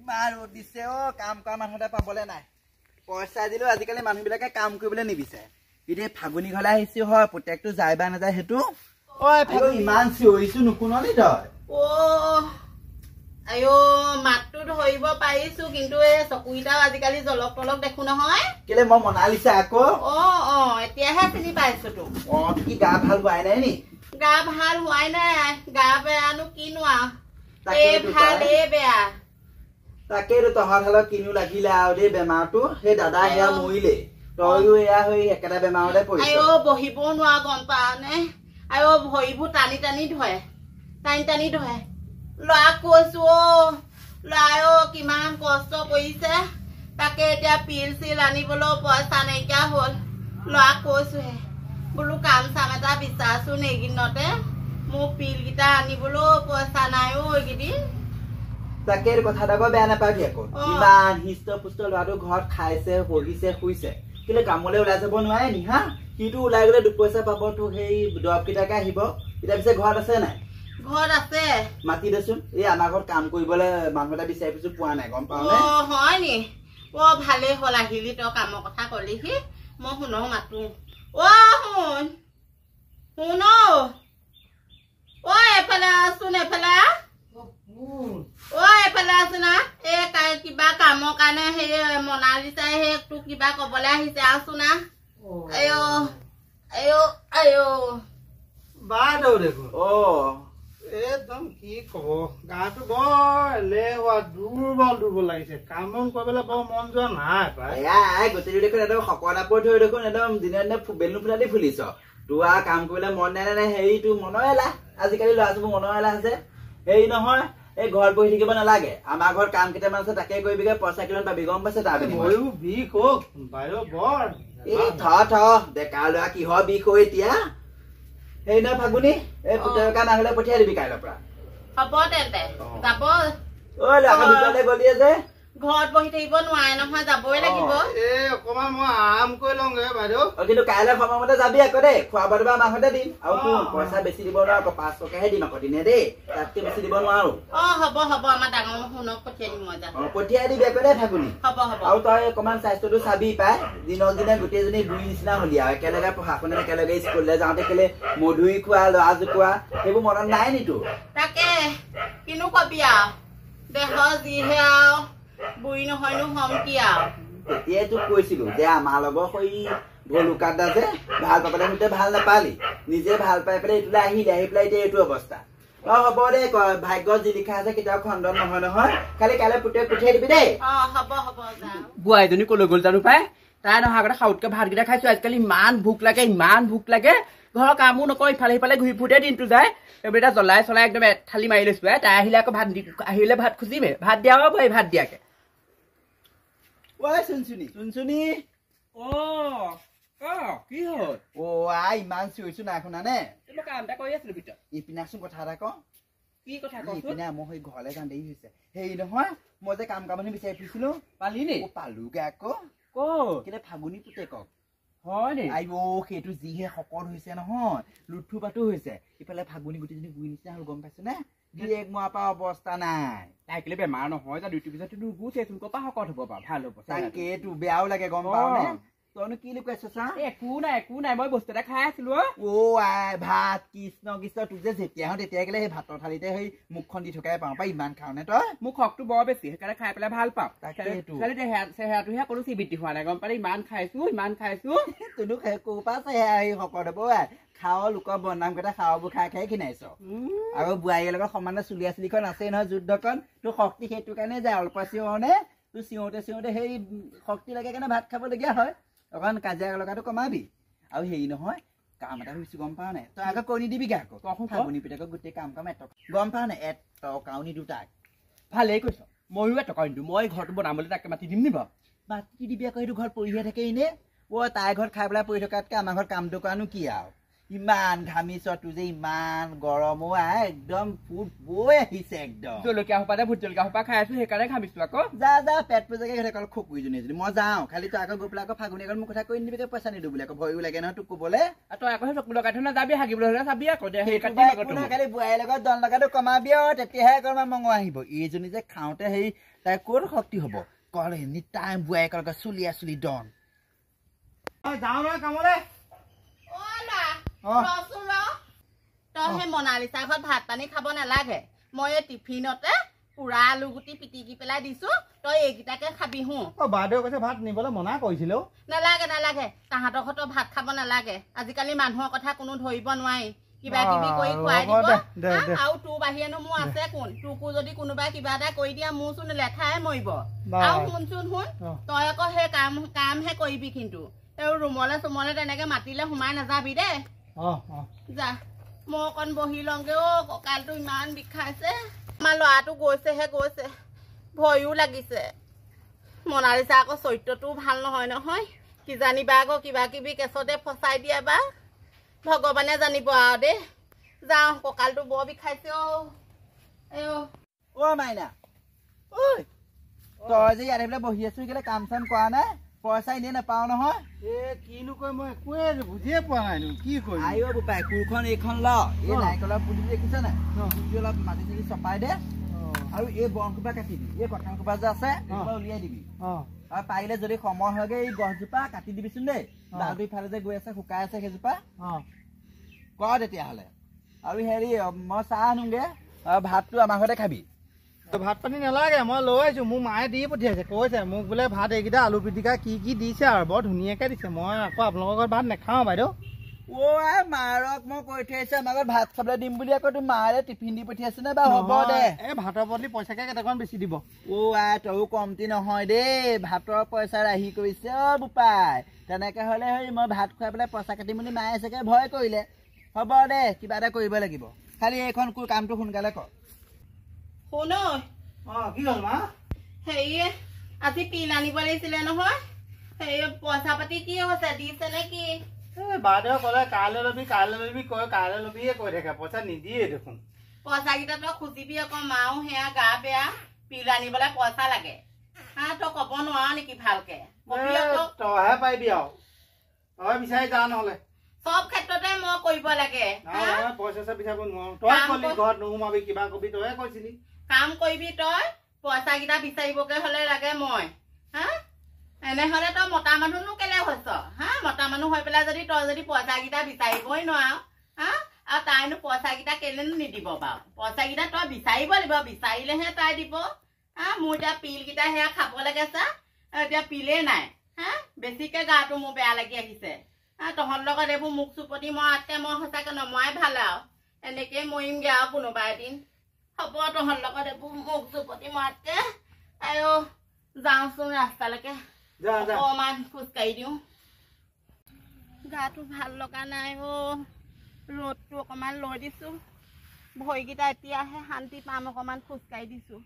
ইমান ৰ'দ দিছে কাম কৰা মানুহ এটা পাবলে নাই পইচা দিলেও আজিকালি মানুহবিলাকে কাম কৰিবলৈ নিবিচাৰে এতিয়া ফাগুনী ঘৰলৈ আহিছো হয় প্ৰত্যেকটো যায় বা নাযায় সেইটো ইমান চিঞৰিছো নুশুননি তই আয়ো মাতটো ধৰিব পাৰিছো কিন্তু এই চকুকেইটাও আজিকালি জলক তলক দেখো নহয় কেলে মই মনালিছা আকৌ এতিয়াহে চিনি পাইছো তো কি গা ভাল হোৱাই নাই নি গা ভাল হোৱাই নাই গা বেয়ানো কিনো এই ভাল এই বেয়া তাকেইতো তহঁত হালত কিনো লাগিলে আৰু দেই বেমাৰটো সেই দাদা সেয়া মৰিলে তইও এয়া হৈ একেটা বেমাৰতে পৰিছ আয়ো বহিবও নোৱাৰ গম পাৱনে আয়ো ভৰিবোৰ টানি টানি ধৰে ল'ৰাক কৈছো ল'ৰায়ো কিমান কষ্ট কৰিছে তাকে এতিয়া পিল চিল আনিবলৈও পইচা নাইকিয়া হ'ল ল'ৰাক কৈছোহে বোলো কাম চাম এটা বিচাৰছো এইকেইদিনতে মোৰ পিল কেইটা আনিবলৈও পইচা নাই এইকেইদিন তাকে কথা এটা বেয়া নাপাবি আকৌ ইমান হিষ্ট পুষ্ট ল'ৰাটো ঘৰত খাইছে বহিছে শুইছে কেলে কামলৈ ওলাই যাব নোৱাৰে নি হা সিটো ওলাই গ'লে দুপইচা পাব তোক সেই দৰৱ কেইটাকে আহিব এতিয়া পিছে ঘৰত আছে নাই ঘৰত আছে মাতি দেচোন এই আমাৰ ঘৰত কাম কৰিবলৈ মানুহ এটা বিচাৰি ফুৰিছো পোৱা নাই গম পাৱ নে হয় নি ভালেই হ'ল আহিলি তই কামৰ কথা কলিহি মই শুনক মাতো শুন এফালে আছোন এফালে আছো না এই কিবা কামৰ কাৰণে সেই মনালিচাই সেই তোক কিবা কবলৈ আহিছে আছো না একদম কি কব গাটো বৰ এলেহুৱা দুৰ্বল লাগিছে কাম বন কৰিবলৈ বৰ মন যোৱা নাই গোটেই দেখোন একদম শকত আপত হৈ দেখোন একদম দিনে দিনে বেলুন ফুটা দি ফুলিছ তোৰ আৰু কাম কৰিবলৈ মন নাই নাই হেৰি তোৰ মনৰ এলাহ আজিকালি ল'ৰা ছোৱালী মনৰ এলাহ আছে হেৰি নহয় এই ঘৰত বহি থাকিব নালাগে আমাৰ ঘৰত কাম কেইটামান আছে তাকে কৰিবিগে পইচা কিমান পাবি গম পাইছে তাৰ ময়ো বিষ বাইদেউ বৰ ডেকা ল'ৰা কিহৰ বিষ হৈ এতিয়া সেই নহয় ফাগুনী এই পুতেৰকা নাহলে পঠিয়াই দিবি কাইলৈৰ পৰা হ'ব তেন্তে যাব ভিতৰলৈ গলিয়ে যে ঘৰত বহি থাকিব নোৱাৰে নহয় যাবই লাগিব অকমান মই আৰাম কৰি লওঁগে বাইদেউ কিন্তু কাইলৈ সময়মতে যাবি আকৌ দেই খোৱা বোৱা মাহতে দিম আৰু পইচা বেছি দিব নোৱাৰো 5 টকাহে দিম আকৌ দিনে দেই তাতকে বেছি দিব নোৱাৰো হ'ব আমাৰ ডাঙৰ শুনক পঠিয়াই দিম মই পঠিয়াই দিবি আকৌ দেই ফাগুনী আৰু তই অকমান স্বাস্থ্যটো চাবি পাই দিনক দিনে গোটেইজনী দুই নিচিনা হলি আৰু একেলগে পঢ়া শুনা একেলগে স্কুললৈ যাওঁতে কেলে মধুৰি খোৱা ল'ৰা জোকোৱা সেইবোৰ মনত নাই নি তোৰ তাকে কিনো কবি আৰু দেহৰ যিহে আৰু বুঢ়ী নহয়নো হম কি আৰু তেতিয়াই তোক কৈছিলো যে আমাৰ লগৰ সৈ ভলুকাদা যে ভাল পাবলৈ শুনতে ভাল নাপালি নিজে ভাল পাই পেলাই এইটোলৈ আহিলে আহি পেলাই এতিয়া এইটো অৱস্থা হ'ব দে ভাগ্যত যি লিখা আছে কেতিয়াও খণ্ডন নহয় খালি কাইলৈ পুতেক পঠিয়াই দিবি দেই হ'ব বোৱাৰীজনী কলৈ গ'ল জানো পাই তাই নহয় আগতে খাউতকে ভাতকেইটা খাইছো আজিকালি ইমান ভোক লাগে ঘৰৰ কামো নকৰো ইফালে সিফালে ঘূৰি ফুৰোতে দিনটো যায় এইবোৰ এটা জ্বলাই চলাই একদম থালি মাৰি লৈছো তাই আহিলে আকৌ আহিলে ভাত খুজিমে ভাত দিয়া হ'ব ভাত দিয়াকে চুনচুনি কি হ'ল ইমান চিঞৰিছো নাই শুনা নে কাম এটা কৰি আছিলো ভিতৰত ইপিনাচোন কথা এটা কওঁ কি কথা ইপিনে মই সেই ঘৰলৈ যাওঁ দেৰি হৈছে হেৰি নহয় মই যে কাম কামনি বিচাৰি ফুৰিছিলো পালি নে পালোগে আকৌ কেলে ফাগুনী পুতেকক হয় নে সেইটো যিহে শকত হৈছে নহয় লুঠু পাঠু হৈছে ইফালে ফাগুনী গোটেইজনী গুৰি নিচিনা হ'ল গম পাইছো নে গিৰিয়েক মৰা পৰা অৱস্থা নাই তাই কেলে বেমাৰ নহয় যা দুইটো পিছত নুগুছে তোৰ পৰা শকত হ'ব পা ভাল হ'ব তাকেতো বেয়াও লাগে গম পাৱ নে তইনো কি লুকাইছ চা একো নাই মই বস্তু এটা খাই আছিলো ভাত কৃষ্ণ তোক যে যেতিয়া আহো তেতিয়াই গেলে সেই ভাতৰ থালিতে সেই মুখখন দি থকাই পাওঁ পাই ইমান খাও নে তই মোক শকটো বৰ বেছি সেইকাৰণে খাই পেলাই ভাল পাওঁ চেহেৰাটোহে কোনো চিবিটি হোৱা নাই গম পালি ইমান খাইছো তোনো ক'ৰ পৰা চেহেৰা শকত হ'ব খাও লোকৰ বনাম কেইটা খাওবোৰ খাই খিনাইছ আৰু বোৱাৰীৰ লগত সমানে চুলিয়া চুলিখন আছেই নহয় যুদ্ধখন তোৰ শক্তি সেইটো কাৰণে যায় অল্প চিঞৰণে তোৰ চিঞোতে সেই শক্তি লাগে কাৰণে ভাত খাবলগীয়া হয় অকণ কাজিয়া লগাটো কমাবি আৰু হেৰি নহয় কাম এটা হৈছো গম পাৱ নাই তই আকৌ কৈ নিদিবিগে আকৌ ফাগুনী পিতেকক গোটেই কাম গম পাৱ নাই এটকাও নিদো তাক ভালেই কৈছ ময়ো এটকা নিদো মই ঘৰটো বনাবলৈ তাকে মাতি দিম নি বাৰু মাতি দিবি আকৌ সেইটো ঘৰত পৰিহে থাকে এনে তাইৰ ঘৰত খাই পেলাই পৰি থকাতকে আমাৰ ঘৰত কামটো কৰানো কি আৰু ইমান ঘামিছ তোৰ যে ইমান গৰম একদম ফুট বৈ আহিছে একদম জলকীয়া সোপাতে ভোট জলকীয়া সোপা খাই আছো সেইকাৰণে ঘামিছো আকৌ যা যা পেট পূজাকে ঘৰে কল খুকুইজনী যদি মই যাওঁ খালি তই আকৌ গৈ পেলাই আকৌ ফাগুনি আগত মোক কথা কৈ নিদিবি পইচা নিদিওঁ বুলি আকৌ ভয়ো লাগে নহয় তোক ক'বলৈ আৰু তই আকৌ সেই চকু লগাই থৈ নাযাবি হাগিবলৈ হ'লে চাবি আকৌ দে সেই কাটি খালি বোৱাৰীৰ লগত দল লগাটো কমাবি আৰু তেতিয়াহে অকণমান মঙহ আহিব এইজনী যে খাওঁতে হেৰি তাই ক'ত শক্তি হ'ব কল এনি টাইম বোৱাৰীৰ লগত চুলিয়া চুলি দন যাওঁ নহয় কামলৈ তই সেই মনালিছা ঘৰত ভাত পানী খাব নালাগে মই এই টিফিনতে পুৰা আলু গুটি পিটিকি পেলাই দিছো তই এইকেইটাকে খাবি হো বাইদেউ কৈছে ভাত নিবলৈ মনা কৰিছিলো নালাগে নালাগে তাহাঁতৰ ঘৰত ভাত খাব নালাগে আজিকালি মানুহৰ কথা কোনো ধৰিব নোৱাৰি কিবা কিবি কৰি খুৱাই দিব আৰু তোৰ বাহিৰেনো মোৰ আছে কোন তোকো যদি কোনোবাই কিবা এটা কৰি দিয়া মোৰ চোন লেঠাই মৰিব আৰু শুনচোন শুন তই আকৌ সেই কামহে কৰিবি কিন্তু ৰুমলে চুমলে তেনেকে মাতিলে সোমাই নাযাবি দেই যা মই অকণ বহি লওঁগে কঁকালটো ইমান বিষাইছে আমাৰ ল'ৰাটো গৈছেহে গৈছে ভয়ো লাগিছে মনালিছা আকৌ চৰিত্ৰটোও ভাল নহয় নহয় কিজানিবা আকৌ কিবা কিবি কেছতে ফচাই দিয়ে বা ভগৱানে জানিব আৰু দেই যাওঁ কঁকালটো বৰ বিষাইছে অ মাইনা ঐ তই যে ইয়াত পেলাই বহি আছো কেলে কাম চাম কৰা নাই পইচা এনেই নাপাও নহয় কিনো কয় মই একোৱে বুজিয়ে পোৱা নাই কি কৰিম আইঅ বোপাই কোৰখন এইখন ল এই নাৰিকলৰ পুলি দেখিছ নাই পুলি অলপ মাটি চাটি চপাই দে আৰু এই বনসোপা কাটি দিবি এই কঁঠাল সোপা যে আছে উলিয়াই দিবি আৰু পাৰিলে যদি সময় হয়গে এই গছজোপা কাটি দিবিচোন দেই ডালটো ইফালে যে গৈ আছে শুকাই আছে সেইজোপা ক তেতিয়াহ'লে আৰু হেৰি মই চাহ আনোগে আৰু ভাতটো আমাৰ ঘৰতে খাবি ভাত পানী নালাগে মই লৈ আহিছো মোৰ মায়ে দি পঠিয়াইছে কৈছে মোক বোলে ভাত এইকেইটা আলু পিটিকা কি দিছে আৰু বৰ ধুনীয়াকে দিছে মই আকৌ আপোনালোকৰ ঘৰত ভাত নাখাওঁ বাইদেউ মাৰক মই কৈ থৈছো আমাৰ ঘৰত ভাত খাবলৈ দিম বুলি আকৌ তোৰ মাৰে টিফিন দি পঠিয়াইছে নে বা হ'ব দে এই ভাতৰ বদলি পইচাকে কেইটামান বেছি দিব তয়ো কমটি নহয় দেই ভাতৰ পইচা ৰাহি কৰিছে বোপাই তেনেকে হলে হেৰি মই ভাত খুৱাই পেলাই পইচা কাটিম বুলি মায়ে চাগে ভয় কৰিলে হ'ব দে কিবা এটা কৰিব লাগিব খালি এইখন কামটো সোনকালে কৰ শুন কি হ'ল মা হেৰি আজি পিল আনিব লাগিছিলে নহয় হেৰি পইচা পাতি কি হৈছে দিছে নে কি বাইদেউ ক'লে কাইলৈ লবি কয় কাইলৈ লবিয়ে কৈ থাকে পইচা নিদিয়ে দেখোন পইচা কেইটা তই খুজিবি আকৌ মাও সেয়া গা বেয়া পিল আনিবলৈ পইচা লাগে তই ক'ব নোৱাৰ নেকি ভালকে তইহে পাৰিবি আৰু তই বিচাৰি যা নহলে সব ক্ষেত্ৰতে মই কৰিব লাগে পইচা বিচাৰিব নোৱাৰো তই কলি ঘৰত নোসোমাবি কিবা কবি তইহে কৈছিলি কাম কৰিবি তই পইচা কেইটা বিচাৰিবগে হলে লাগে মই এনেহলে তই মতা মানুহনো কেলে হৈছ মতা মানুহ হৈ পেলাই যদি তই যদি পইচা কেইটা বিচাৰিবই নোৱাৰ আৰু তাইনো পইচা কেইটা কেলেনো নিদিব বাৰু পইচা কেইটা তই বিচাৰিব লাগিব বিচাৰিলেহে তাই দিব মোৰ এতিয়া পিল কেইটা সেয়া খাব লাগে চা এতিয়া পিলেই নাই বেছিকে গাটো মোৰ বেয়া লাগি আহিছে তহঁতৰ লগত এইবোৰ মুখ চুপতি মৰাতকে মই সঁচাকে নমৰাই ভাল আৰু এনেকে মৰিমগে আৰু কোনোবা এদিন হ'ব তহঁতৰ লগত এইবোৰ মুখ চুপতি মৰাতকে যাওঁচোন ৰাস্তালৈকে অকমান খোজকাঢ়ি দিওঁ গাটো ভাল লগা নাই ৰ'দটো অকমান লৈ দিছো ভৰিকেইটা এতিয়াহে শান্তি পাম অকমান খোজকাঢ়ি দিছো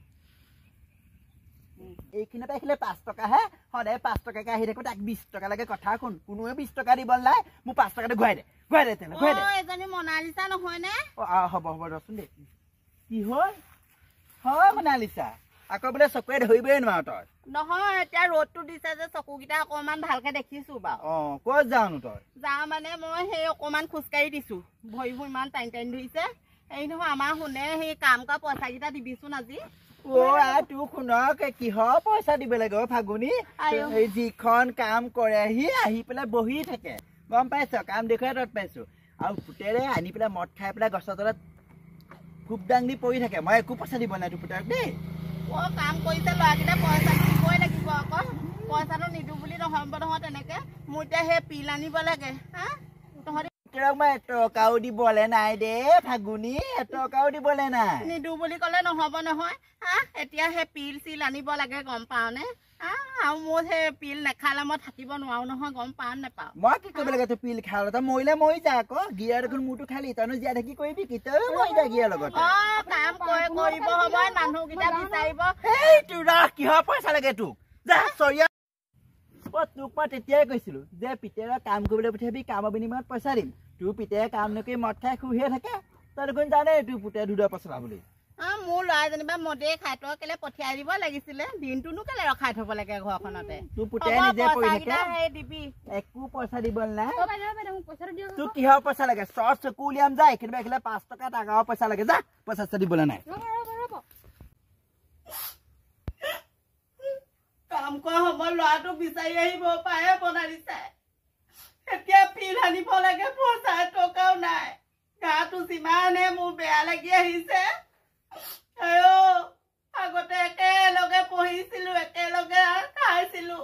এইখিনিতে আহিলে 5 টকাহে সদায় 5 টকাকে আহি থাকো তাক 20 টকা লাগে কথা শুন কোনোৱে 20 টকা দিব নাই মোক 5 টকাতে ঘূৰাই দে এজনী মনালিছা নহয় নে হ'ব ৰচোন দে কি হ'ল হয় মনালিছা আকৌ বোলে চকুৱে ধৰিবই নোৱাৰ তই নহয় এতিয়া ৰ'দটো দিছে যে চকুকেইটা অকমান ভালকে দেখিছো বাৰু ক'ত যাওঁনো তই যাওঁ মানে মই সেই অকমান খোজকাঢ়ি দিছো ভৰিবোৰ ইমান টাইন ধৰিছে এই নহয় আমাৰ শুনে সেই কাম কৰা পইচা কেইটা দিবিচোন আজি তোক শুনক কিহৰ পইচা দিব লাগে ফাগুনি যিখন কাম কৰে আহি পেলাই বহি থাকে গম পাইছ কাম দেখুৱাই তত পাইছো আৰু পুতেৰে আনি পেলাই মদ খাই পেলাই গছৰ তলত খুব দাং দি পৰি থাকে মই একো পইচা দিব নাই তোৰ পুতেৰক দেই কাম কৰিছে ল'ৰাকেইটা পইচা দিবই লাগিব আকৌ পইচাটো নিদো বুলি নহব নহয় তেনেকে মোৰ এতিয়া সেই পিল আনিব লাগে মই এটকাও দিবলে নাই দে ফাগুনি এটকাও দিবলে নাই নিদো বুলি কলে নহব নহয় এতিয়া সেই পিল চিল আনিব লাগে গম পাও নে আৰু মোৰ সেই পিল নেখালে মই থাকিব নোৱাৰো নহয় গম পাও নেপাও মই কি কৰিব লাগে তোৰ পিল খালে তই মৰিলে মৰি যা আকৌ গিয়াৰ দেখোন মোৰটো খালি তইনো জীয়া থাকি কৰিবি কি তই মৰি যা গিয়াৰ লগত কাম কৰিব হ'ব মানুহকেইটা বিচাৰিব তোৰ কিহৰ পইচা লাগে তোক যা চৰিয়া তোক মই তেতিয়াই কৈছিলো যে পিতেৰক কাম কৰিবলৈ পঠিয়াবি কামৰ বিনিময়ত পইচা দিম তোৰ পিতায়ে কাম নকৰি মদ খাই শুইহে থাকে তই দেখোন জানে তোৰ পুতে দুধৰ পচলা বুলি মোৰ ল'ৰা যেনিবা মদেই খাই তই কেলে পঠিয়াই দিব লাগিছিলে দিনটোনো কেলে ৰখাই থব লাগে ঘৰখনতে তোৰ পুতায়ে নিজে পৰি থাকে দিবি একো পইচা দিব নাই তোৰ কিহৰ পইচা লাগে চৰ চকু উলিয়াম যায় কেতিয়াবা এইফালে 5 টকা ডাঙৰ পইচা লাগে যা পইচা দিবলৈ নাই কাম কৰা সময় ল'ৰাটো বিচাৰি আহিব পাৰে বনাই দিছে এতিয়া পিল আনিব লাগে পইচা টকাও নাই গাটো যিমানে মোৰ বেয়া লাগি আহিছে আগতে একেলগে পঢ়িছিলো একেলগে খাইছিলো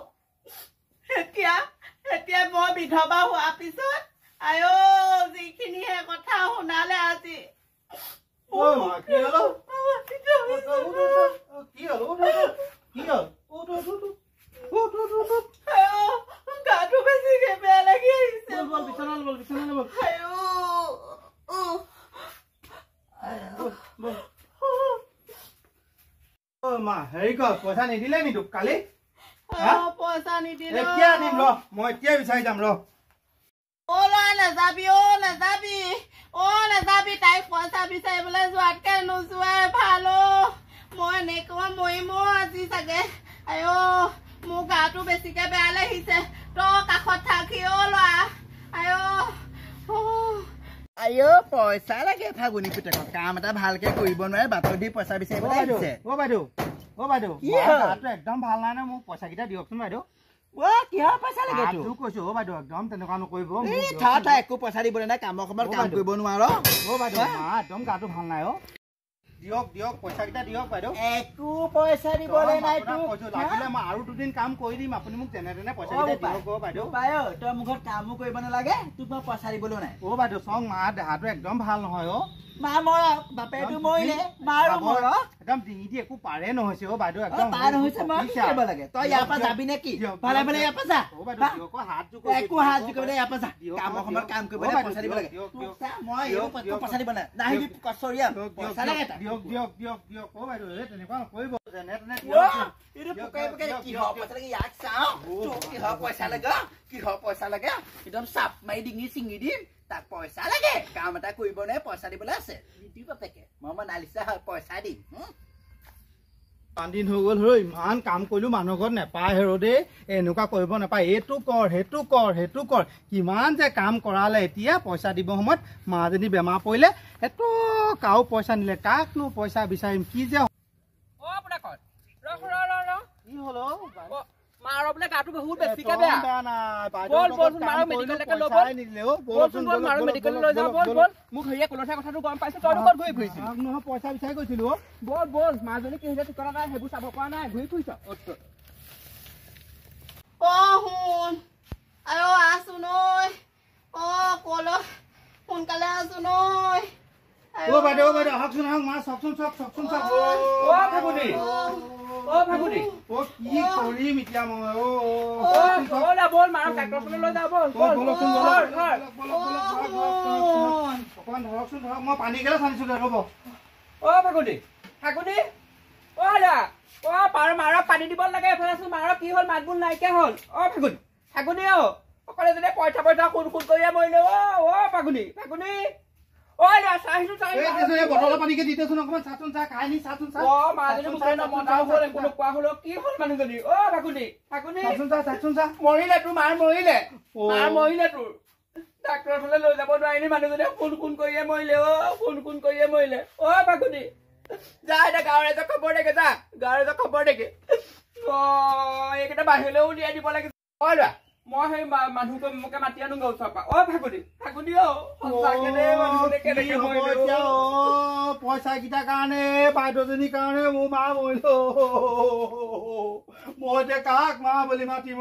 এতিয়া মই বিধৱা হোৱাৰ পিছত যিখিনিহে কথা শুনালে আজি গাটো বেছিকে বেয়া লাগি আহিছে হেৰি কৰ পইচা নিদিলে নি তোক কালি পইচা নিদিলে এতিয়া দিম ৰ মই এতিয়াই বিচাৰি যাম ৰ নেযাবি তাইক পইচা বিচাৰিবলৈ যোৱাতকে নোযোৱাই ভাল মই এনেকুৱা মৰিমো আজি চাগে মোৰ গাটো বেছিকে বেয়া লাগিছে তই কাষত থাকি ল'ৰা পইচা লাগে ফাগুনি পুতেকক কাম এটা ভালকে কৰিব নোৱাৰে বাটত দি পইচা বিচাৰিবলৈ আহিছে বাইদেউ একদম ভাল নাই নে মোক পইচা কেইটা দিয়কচোন বাইদেউ কিহৰ পইচা লাগে কৈছো বাইদেউ একদম তেনেকুৱা নকৰিব একো পইচা দিবলৈ নাই কামৰ সময়ত কাম কৰিব নোৱাৰ বাইদেউ একদম গাটো ভাল নাই দিয়ক পইচা কেইটা দিয়ক বাইদেউ একো পইচা দিবলৈ নাই লাগিলে মই আৰু 2 দিন কাম কৰি দিম আপুনি মোক যেনে তেনে পইচা কেইটা দিয়ক বাইদেউ তই মোৰ ঘৰত কামো কৰিব নালাগে তোক মই পইচা দিবলৈ নাই বাইদেউ চাওক মা দেহাটো একদম ভাল নহয় মা মৰক বাপেটো মৰিলে মাৰো মৰক একদম ডিঙিটি একো পাৰে নহৈছে বাইদেউ একদম পাৰ হৈছে মই কি কৰিব লাগে তই ইয়াৰ পৰা যাবি নে কি ভালে ভালে ইয়াৰ পৰা যা একো হাত জুকিবলৈ ইয়াৰ পৰা যা কামৰ সময়ত কাম কৰিবলৈ পইচা দিব লাগে মই পইচা দিব নাই নাহিবি কচৰীয়া পইচা লাগে দিয়ক বাইদেউ তেনেকুৱা নকৰিব যেনে তেনে কিহৰ পইচা লাগে ইয়াক চাওঁ কিহৰ পইচা লাগে একদম চাপ মাৰি ডিঙি চিঙি দিম তাক পইচা লাগে কাম এটা কৰিব নাই পইচা দিবলৈ আছে বাপেকে মই নালিচা পইচা দিম 5 দিন হৈ গ'ল ইমান কাম কৰিলো মানুহৰ ঘৰত নেপায় হেৰদে এনেকুৱা কৰিব নাপায় এইটো কৰ সেইটো কৰ কিমান যে কাম কৰালে এতিয়া পইচা দিব সময়ত মাজনী বেমাৰ পৰিলে এত কাও পইচা নিলে কাকনো পইচা বিচাৰিম কি যে কি হলো মাৰো বোলে গাটো বহুত বেছিকে বেয়া বল মাৰো মেডিকেললৈকে লৈ বল মাৰো মেডিকেললৈ লৈ যাও বল মোক হেৰিয়ে কলঠা কথাটো গম পাইছো তই ক'ত ঘূৰি ফুৰিছ নহয় পইচা বিচাৰি গৈছিলো বল মাজনী কি হৈছে ঠিকনা নাই সেইবোৰ চাব পৰা নাই ঘূৰি ফুৰিছ শুন আছোন কল সোনকালে আছোন বাইদেউ আহকচোন মা চাওকচোন চাওক ফাগুনি কি কৰিম এতিয়া মই বল মাৰক ডাক্তৰলৈ লৈ যাওঁ অকমান ধৰকচোন মই পানী কেলে চানিছিলো ৰ'ব ফাগুনি মাৰক পানী দিব লাগে এফালে আছো মাৰক কি হ'ল মাতবোৰ নাইকিয়া হ'ল ফাগুনি অকলে যদি পইচা সোণ কৰিয়ে মৰিলে ফাগুনি বটলৰ পানীকে দিতেচোন অকমান চাচোন চা খাই নি চাচোন চা কি হ'ল মানুহজনী ফাগুনি মৰিলে তোৰ মাৰ মৰিলে তোৰ ডাক্তৰৰ ফালে লৈ যাব নোৱাৰিলি মানুহজনীয়ে সোণ কৰিয়ে মৰিলে ফাগুনি যা এতিয়া গাঁৱৰ ৰাইজক খবৰ দেখে এইকেইটা বাহিৰলৈও উলিয়াই দিব লাগে মই সেই মানুহকে মোকে মাতি আনো ওচৰৰ পৰা ফাগুনি পইচা কেইটাৰ কাৰণে বাইদেউজনীৰ কাৰণে মোৰ মা মৰিল মই এতিয়া কাক মা বুলি মাতিম